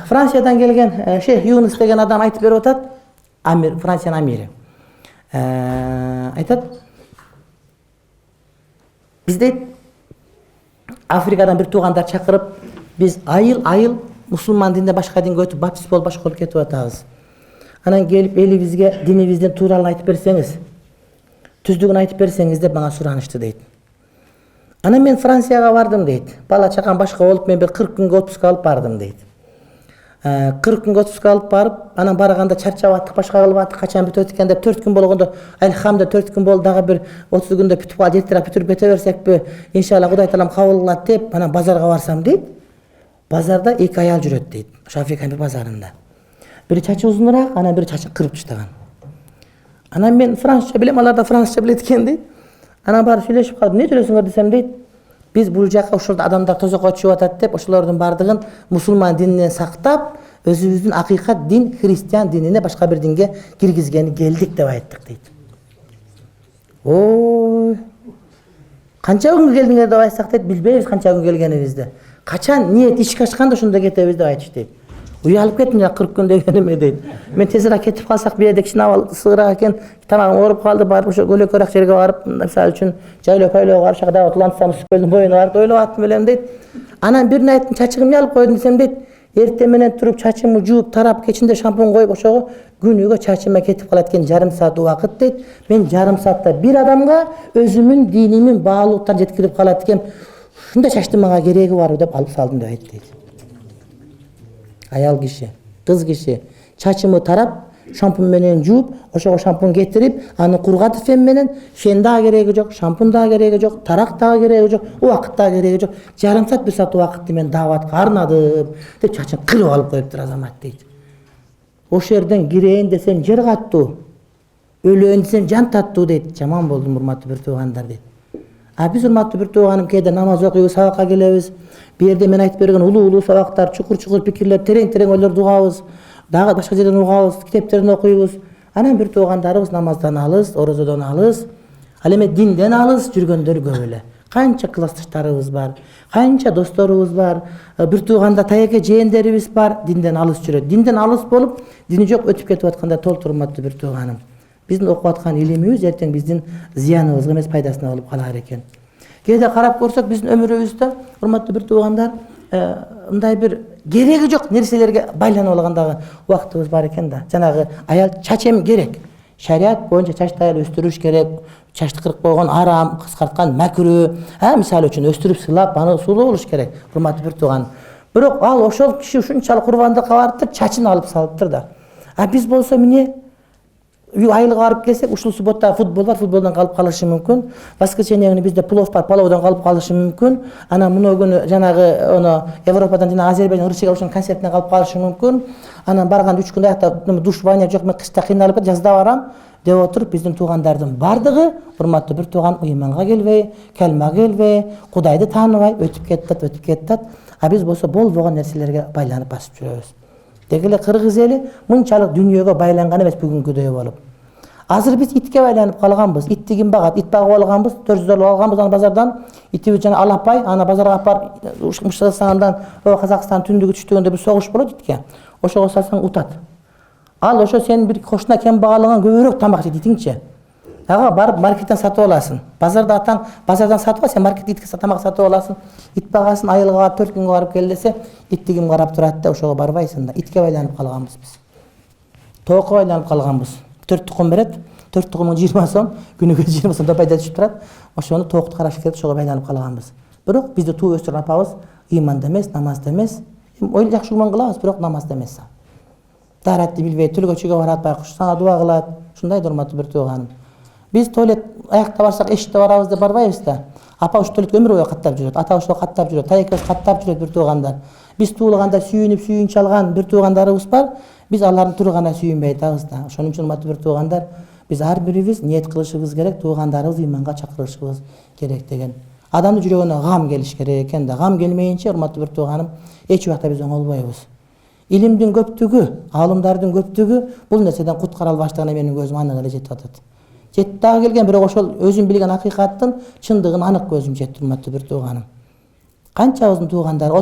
Fransиядан келген Шейх Юнус деген адам айтып беріп отады, Францияның амири. Айтады, біз дейді Африкадан бір туғандар шақырып, біз айыл мұсылман дініне башқа дінге өтіп, баптист болып башқа болып кетіп жатамыз. Анан келіп елімізге дінімізден туралы айтып берсеңіз, түздігін айтып берсеңіз деп маған сұранышты дейді. Анан мен Францияға бардым дейді. Бала чақам башқа болып, мен бір 40 күнге отпуск алып бардым дейді. 40 күнге отпуск алып барып, анан барғанда чарчап аттық, башқа қылып аттық, қачан бүтіп екен деп 4 күн болгондо, альхамда 4 күн болды, дағы бір 30 күндө бүтіп қалып, ертірап бүтіріп кете берсек бе, иншалла Құдай таалам қабыл қылады деп, анан базарға барсам дейді. Базарда 2 аял жүреді дейді. Шафикан бір базарында. Бірі чачы ұзынырақ, анан бірі чачын қырып таштаған. Анан мен французша билем, алар да французша билет экен дейді. Анан барып сүйлөшүп калдым. Не жүрөсүңөр десем дейді. Biz bu жаққа ошолда адамдар тозокко чыгып атат деп, ошолордун бардыгын мусулман дининен сактап, өзүбүздүн акыйкат дин, христиан динине башка бир динге киргизгени келдик деп айттык дейт. Ой. Канча күн келдиңер деп айтсак дейт, билбейбиз канча күн келгенибизди. Качан ниет ишке ачканда ошондо кетебиз деп айтышты дейт. Уялып кеттим жана 40 күн дегениме дейт. Мен тезирээк кетип калсак бир жерде кичине сыгыраак экен, тамагым ооруп калды, барып ошо көлөкөраак жерге барып, мисалы үчүн жайлоо пайлоого барып, шагада Атлантисtan Үскөлдүн боюна барып ойлоп аттым элем дейт. Анан бир айттым чачыгымды алып койдум десем дейт, эртең менен туруп чачымды жууп, тарап, кечинде шампунь коюп, ошого күнүгө чачыма кетип калат экен жарым саат убакыт дейт. Мен жарым саатта бир адамга өзүмүн динимин баалуулуктарын жеткирип калат экен. Ушундай чачтын мага кереги барбы деп алып салдым деп айтты дейт. Аял киши, кыз киши чачымы тарап, шампунь менен жууп, ошого шампунь кетирип, аны кургатып фен менен, фен дагы кереги жок, шампунь дагы кереги жок, тарак дагы кереги жок, убакыт дагы кереги жок. Жарым саат, 1 саат убакытты мен дааватка арнадым деп чачын кырып алып коюптур азамат дейт. Ошол жерден кирейин десем жер каттуу, өлөйүн десем жан таттуу дейт. Жаман болдум урматтуу бир туугандар дейт. Биз урматтуу бир тууганым кээде намаз окуйбуз, сабакка келебиз. Бу жерде мен айтып берген улуу сабактар, чукур пикирлер, терең ойлорду угабыз. Дагы башка жерден угабыз, китептерин окуйбуз. Анан бир туугандарыбыз намаздан алыс, орозодон алыс, ал эми динден алыс жүргөндөр көп эле. Канча классташтарыбыз бар, канча досторубуз бар, бир тууганда таяке жээндерибиз бар, динден алыс жүрөт. Динден алыс болуп, дини жок өтүп кетип атканда толтур урматтуу бир тууганым. Биздин окуп аткан илимибиз эртең биздин зыяныбызга эмес, пайдасына болуп калар экен. Кээде карап көрсөк биздин өмүрүбүздө урматтуу бир туугандар, мындай бир кереги жок нерселерге байланып алгандагы убактыбыз бар экен да. Жанагы аял чач эми керек. Шариат боюнча чачты аял өстүрүш керек. Чачты кырып койгон арам, кыскарткан макрүү. Мисалы үчүн өстүрүп сыйлап, аны сулуу болуш керек. Урматтуу бир тууган. Бирок ал ошол киши ушунчалык курбандыкка барыптыр, чачын алып салыптыр да. Биз болсо эмне? Айылга барып келсек, ушул суббота футбол бар, футболдон калып калышы мүмкүн. Воскресенье күнү бизде плов бар, палоодон калып калышы мүмкүн. Анан муну күнү жанагы оны Европадан жана Азербайжан Русияга ушун концертине калып калышы мүмкүн. Анан барганда 3 күн аякта душ ваня жок, мен кышта кыйналып жазда барам деп отуруп, биздин туугандардын бардыгы урматтуу бир тууган ыйманга келбей, калмага келбей, Кудайды тааныбай өтүп кетет. Биз болсо болбогон нерселерге байланып басып жүрөбүз. Деги эле кыргыз эли мынчалык дүйнөгө байланган эмес бүгүнкүдөй болуп. Азыр биз итке байланып калганбыз. Итти ким багат? Ит багып алганбыз, 400 алганбыз аны базардан. Итибиз жана алапай, аны базарга алып барып, Ушкырстандан, Казакстан түндүгү түштүгөндө бир согуш болот итке. Ошого салсаң утат. Ал ошо сенин бир кошуна кем багалаган көбүрөөк тамак жейт итиңчи. Ага барып маркеттен сатып аласың. Базарда атаң, базардан сатып ал, сен маркетте итке тамак сатып аласың. Ит багасын айылга 4 күнгө барып кел десе, итти ким карап турат да, ошого барбайсың да. Итке байланып калганбыз биз. Тоокко байланып калганбыз. 4 тукум берет, 4 тукумун 20 сом, күнүгө 20 сом да пайда түшүп турат. Ошону тоокто караш керек, ошого байланып калганбыз. Бирок бизди туу өстүргөн апабыз ыйманда эмес, намазда эмес. Ой жакшы гуман кылабыз, бирок намазда эмес. Даратты билбей, түлгөчүгө барат, байкуш сага дуа кылат. Ушундай урматтуу бир тууганым. Биз туалет аякта барсак, эшикте барабыз деп барбайбыз да. Апа ушу туалетке өмүр бою каттап жүрөт, ата ошо каттап жүрөт, тайекебиз каттап жүрөт бир туугандар. Биз туулганда сүйүнүп алган бир туугандарыбыз бар. Биз алардын тургана сүйүнбөй атабыз да. Ошон үчүн урматтуу бир туугандар, биз ар бирибиз ниет кылышыбыз керек, туугандарыбыз ыйманга чакырышыбыз керек деген. Адамдын жүрөгүнө гам келиш керек экен да. Гам келмейинче, урматтуу бир тууганым, эч убакта биз оңолбойбуз. Илимдин көптүгү, аалымдардын көптүгү бул нерседен куткара албаштыгына менин көзүм анык эле жетип атат. Жетти дагы келген, бирок ошол өзүм билген акыйкаттын чындыгын анык көзүм жетти, урматтуу бир тууганым. Канчабыздын туугандары,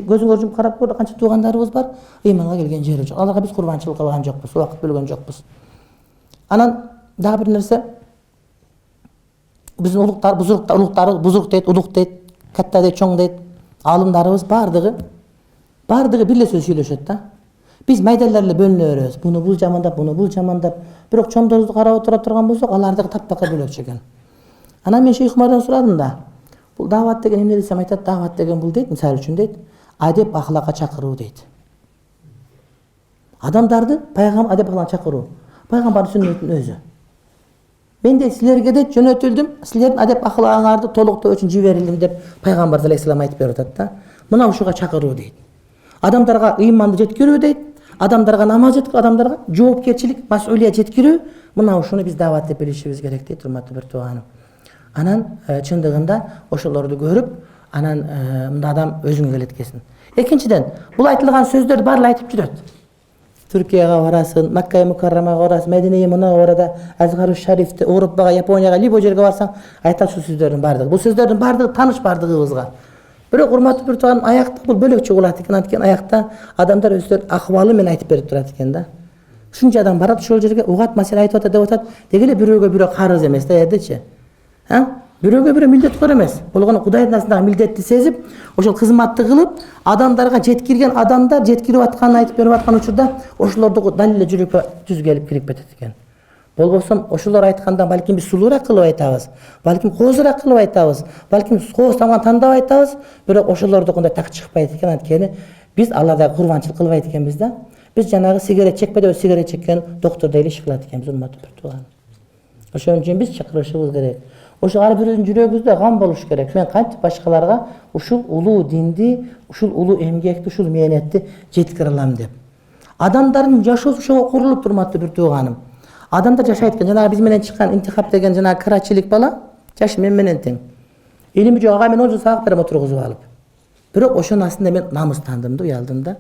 көзүңөр жумуп карап көр, канча туугандарыбыз бар, ыйманга келген жери жок. Аларга биз курбанчылык кылган жокпуз, убакыт бөлгөн жокпуз. Анан дагы бир нерсе, биздин улуктар, бузурк дейт, улук дейт, катта дейт, чоң дейт, алымдарыбыз бардыгы бир эле сөз сүйлөшөт да. Биз майдалар эле бөлүнө беребиз. Буну бул жамандап, буну бул жамандап. Бирок чоңдорубузду карап отура турган болсок, алардыгы таппакка бөлөкчү экен. Анан мен Шейх Умардан сурадым да. Бул дават деген эмне десем айтат, дават деген бул дейт, мисалы үчүн дейт, адеп ахлакка чакыруу дейт. Адамдарды пайгамбар адеп ахлакка чакыруу. Пайгамбардын сүннөтүнүн өзү. Мен де силерге де жөнөтүлдүм, силердин адеп ахлагыңарды толуктоо үчүн жиберилдим деп пайгамбар алейхиссалам айтып берип атат да. Мына ушуга чакыруу дейт. Адамдарга ыйманды жеткирүү дейт. Адамдарга намаз жеткирүү, адамдарга жоопкерчилик, мас'улият жеткирүү, мына ушуну биз дават деп билишибиз керек дейт, урматтуу бир тууганым. Анан чындыгында ошолорду көрүп, анан мында адам өзүңө келет экенсиң. Экинчиден, бул айтылган сөздөрдү баары айтып жүрөт. Түркияга барасың, Макка Мукаррамага барасың, Мединеге Мунавварада, Азгару Шарифте, Европага, Японияга, либо жерге барсаң, айтат ушул сөздөрдүн баардыгы. Бул сөздөрдүн баардыгы тааныш баардыгыбызга. Бирок урматтуу бир тууганым, аякта бул бөлөкчө болот экен, анткени аякта адамдар өздөрүнүн акыбалы менен айтып берип турат экен да. Ушунча адам барат ошол жерге, угат маселе айтып атат деп атат, деги эле бирөөгө бирөө карыз эмес да, эрдечи. Бирөөгө бирөө милдеттор эмес. Болгону Кудайдын астындагы милдетти сезип, ошол кызматты кылып, адамдарга жеткирген адамдар жеткирип атканын айтып берип аткан учурда, ошолорду далиле жүрөккө түз келип кирип кетет экен. Болбосо ошолор айтканда балким биз сулуураак кылып айтабыз, балким коозураак кылып айтабыз, балким кооз тамган тандап айтабыз, бирок ошолордукундай так чыкпайт экен, анткени биз аларда курбанчылык кылбайт экенбиз да. Биз жанагы сигарет чекпе деп сигарет чеккен доктурдай эле иш кылат экенбиз, урматтуу бир тууганым. Ошон үчүн биз чакырышыбыз керек. Ошо ар бирөөнүн жүрөгүбүздө гам болуш керек. Мен кантип башкаларга ушул улуу динди, ушул улуу эмгекти, ушул мээнетти жеткире алам деп. Адамдардын жашоосу ошого курулуп, урматтуу бир тууганым. Адамдар жашайт экен. Жанагы биз менен чыккан интихап деген жанагы карачилик бала, жашы мен менен тең. Илими жок ага мен 10 жыл сабак берем отургузуп алып. Бирок ошонун астында мен намыстандым да, уялдым да.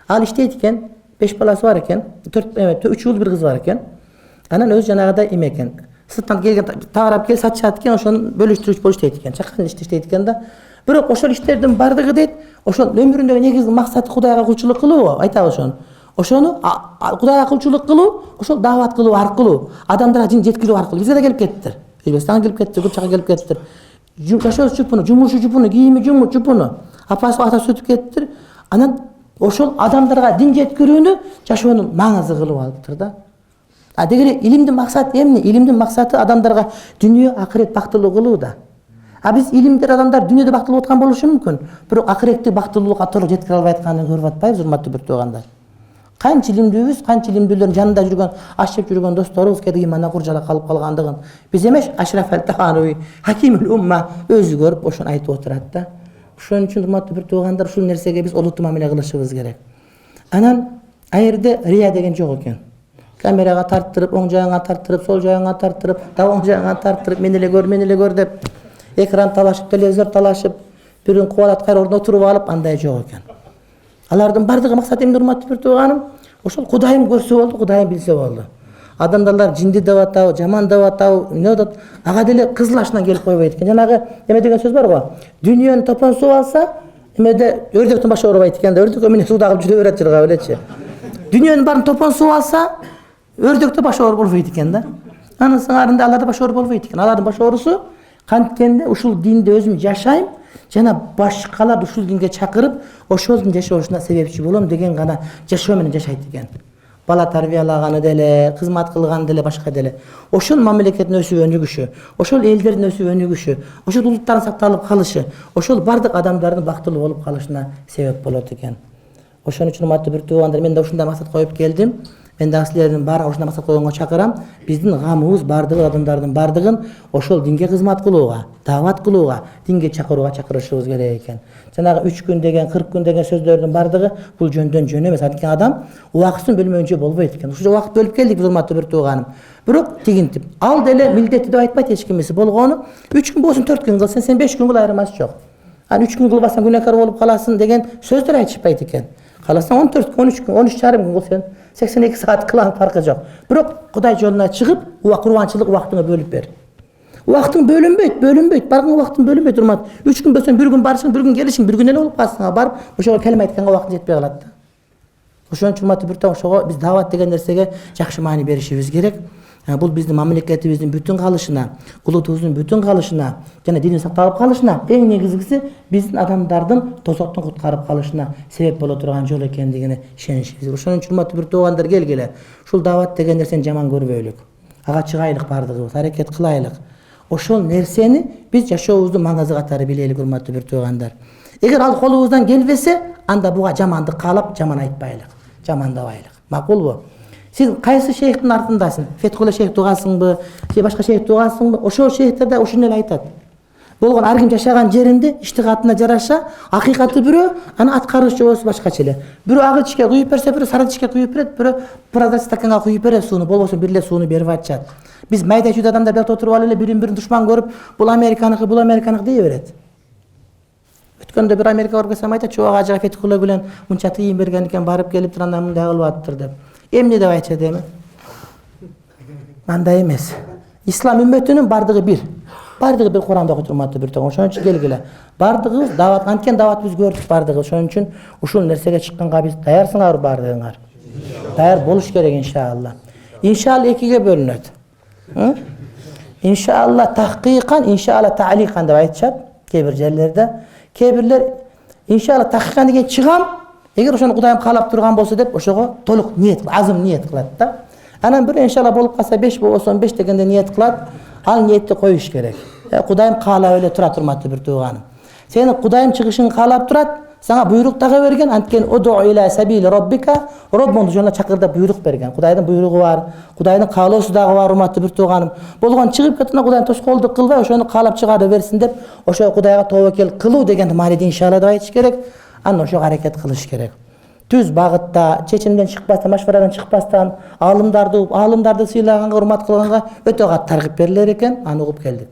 Ал иштейт экен, 5 баласы бар экен, 3 уул бир кыз бар экен. Анан өзү жанагыдай эме экен. Сырттан келген таарап кел сатышат экен, ошону бөлүштүрүүчү болуп иштейт экен. Чакан иштейт экен да. Бирок ошол иштердин бардыгы дейт, ошол өмүрүндөгү негизги максаты Кудайга кулчулук кылуу, айтабыз ошону. Ошону Кудайга кулчулук кылуу, ошол дават кылуу аркылуу, адамдарга дин жеткирүү аркылуу бизге да келип кеттир. Өзбекстанга келип кеттир, Курчакка келип кеттир. Жашоосу жупуну, жумушу жупуну, кийими жупуну, апасы атасы өтүп кеттир. Анан ошол адамдарга дин жеткирүүнү жашоонун маңызы кылып алыптыр да. Деги эле илимдин максаты эмне? Илимдин максаты адамдарга дүйнө, акырет бактылуу кылуу да. Биз илимдер адамдар дүйнөдө бактылуу аткан болушу мүмкүн, бирок акыретти бактылуулукка толук жеткире албай атканын көрүп атпайбыз, урматтуу бир туугандар. Канча илимдүүбүз, канча илимдүүлөрдүн жанында жүргөн, аш жеп жүргөн досторубуз кеде имандан куржалак калып калгандыгын биз эмес, Ашраф ал-Тахануи, Хакимул умма өзү көрүп ошону айтып отурат да. Ошон үчүн урматтуу бир туугандар, ушул нерсеге биз олуттуу мамиле кылышыбыз керек. Анан аерде рия деген жок экен. Камерага тарттырып, оң жагыңа тарттырып, сол жагыңа тарттырып, дагы оң жагыңа тарттырып, мен эле көр деп, экран талашып, телевизор талашып, бирин кубалат кайра ордуна отуруп алып, андай жок экен. Алардын бардыгы максаты эмне, урматтуу бир тууганым? Ошол Кудайым көрсө болду, Кудайым билсе болду. Адамдар жинди деп атабы, жаман деп атабы, эмне деп, ага деле кызыл ашынан келип койбойт экен. Жанагы эме деген сөз бар го. Дүйнөнү топон суу алса, эмеде өрдөктүн башы оорубайт экен да, өрдөк эмне суудаг жүрө берет жырга белечи. Дүйнөнүн баарын топон суу алса, өрдөктө башы оор болбойт экен да. Анын сыңарында аларда башы оор болбойт экен. Алардын башы оорусу канткенде ушул динди өзүм жашайм, жана башкаларды ушул динге чакырып, ошолдун жашоосуна себепчи болом деген гана жашоо менен жашайт экен. Бала тарбиялаганы деле, кызмат кылганы деле, башка деле. Ошол мамлекеттин өсүп өнүгүшү, ошол элдердин өсүп өнүгүшү, ошол улуттардын сакталып калышы, ошол бардык адамдардын бактылуу болуп калышына себеп болот экен. Ошон үчүн урматтуу бир туугандар, мен да ушундай максат коюп келдим. Мен да силердин баарын ушундай максат койгонго чакырам. Биздин гамыбыз бардыгы адамдардын бардыгын ошол динге кызмат кылууга, дават кылууга, динге чакырууга чакырышыбыз керек экен. Жанагы 3 күн деген, 40 күн деген сөздөрдүн бардыгы бул жөндөн жөн эмес. Анткени адам убакытын бөлмөйүнчө болбойт экен. Ушул убакыт бөлүп келдик биз, урматтуу бир тууганым. Бирок тигинтип, ал деле милдетти деп айтпайт эч кимиси. Болгону 3 күн болсун, 4 күн кылсаң, сен 5 күн кыл, айырмасы жок. 3 күн кылбасаң күнөөкөр болуп каласың деген сөздөр айтышпайт экен. Каласаң 14 күн, 13 күн, 13 жарым күн кыл сен. 82 saat kılan farkı yok. Bırak Kuday yoluna çıkıp kurbançılık vaktini bölüp ver. Vaktin bölünbeyt. Bargın vaktin bölünbeyt durmat. 3 gün bölsün, bir gün barışın, bir gün gelişin, bir gün ele olup kalsın. Barıp oşoğa kelime aytkanга vaktin jetpey kalat. Oşon hurmatly bir toň oşoğa biz davat degen nersege jakşı maany berişimiz gerek. Bul bizdin mamleketimizdin bütün kalışına, ulutubuzun bütün kalışına, jana dini saktалып kalışına, eň negizgisi bizdin adamdardın tozoktun kutkarıp kalışına sebep bola turgan jol ekendigine işenişimiz. Oşonuň üçin hurmatly bir togandar gelgile. Şul davat degen nerseni jaman görбөйлүk. Aga çygaýlyk bardygybız, hareket kılaýlyk. Oşol nerseni biz jaşoobuzdu mаңызы katары bileylik hurmatly bir togandar. Eger al kolubuzdan gelbese, anda buga jamandy kalap jaman aytbaylyk, jamandabaylyk. Makul bu. Siz kayсы şeyhtin ardındasın? Fethullah şeyh tuğasınbı, başka şeyh tuğasınbı? Oşo şeyhler de oşunu ele aytat. Bolgon ar kim jaşagan jerinde iştihatına jaraşa hakikati biri ana atkarıcı bolsa başkaça ele. Biri ağı içke kuyup berse, biri sarı içke kuyup beret, biri pırada stakanga kuyup beret suunu, bolbosun birle suunu berip atjat. Biz mayda juda adamlar bert oturup alıp birin düşman görüp bul Amerikanıkı diye beret. Ötkönde bir Amerika orgasam ayta çoğu ağaca Fethullah bilen munça tıyım bergen eken barıp gelip turanda mında kılıp dep. Emne de aytsa demi? Manda emes. İslam ümmetinin bardığı bir. Bardığı bir Kur'an'da oturmakta bir toň. Oşoň üçin gelgile. Bardığız davat, antken davat biz gördük bardığız. Oşoň üçin uşul nersege çıkkanга biz daýarsyňar bardığıňar. Daýar boluş gerek inşallah. İnşallah ikiге bölünöt. İnşallah tahqiqan, inşallah ta'liqan dep aytýar kebir jerlerde. Kebirler inşallah tahqiqan degen çygam, eger oşonu Kudaýym kalap turgan bolsa dep oşoga toluk niyet, azım niyet kılat da. Anan bir inşallah bolup kalsa 5 bolsa 5 degende niyet kılat. Al niyetni koyuş gerek. Kudaýym kalap öyle tura turmatly bir tuğanım. Seni Kudaýym çygyşyny kalap turat, sana buyruk daga bergen, antken ud'u ila sabili rabbika, Rabbony joluna çakyrda buyruk bergen. Kudaýyň buyrugy bar, Kudaýyň kalosy daga bar hurmatly bir tuğanım. Bolgon çygyp ketine Kudaýyň toşkoldyk kılbay, oşonu kalap çygara bersin dep, oşo Kudaýga tawakkel kıluu degen maňyda inşallah aýtyş gerek. Anna oşo hareket kılış gerek. Düz bagытта, çeçimden çıkpastan, maşvaradan çıkpastan, alımdardy syýlaganga, hurmat kılganga öte gat targyp beriler eken, any ugup geldik.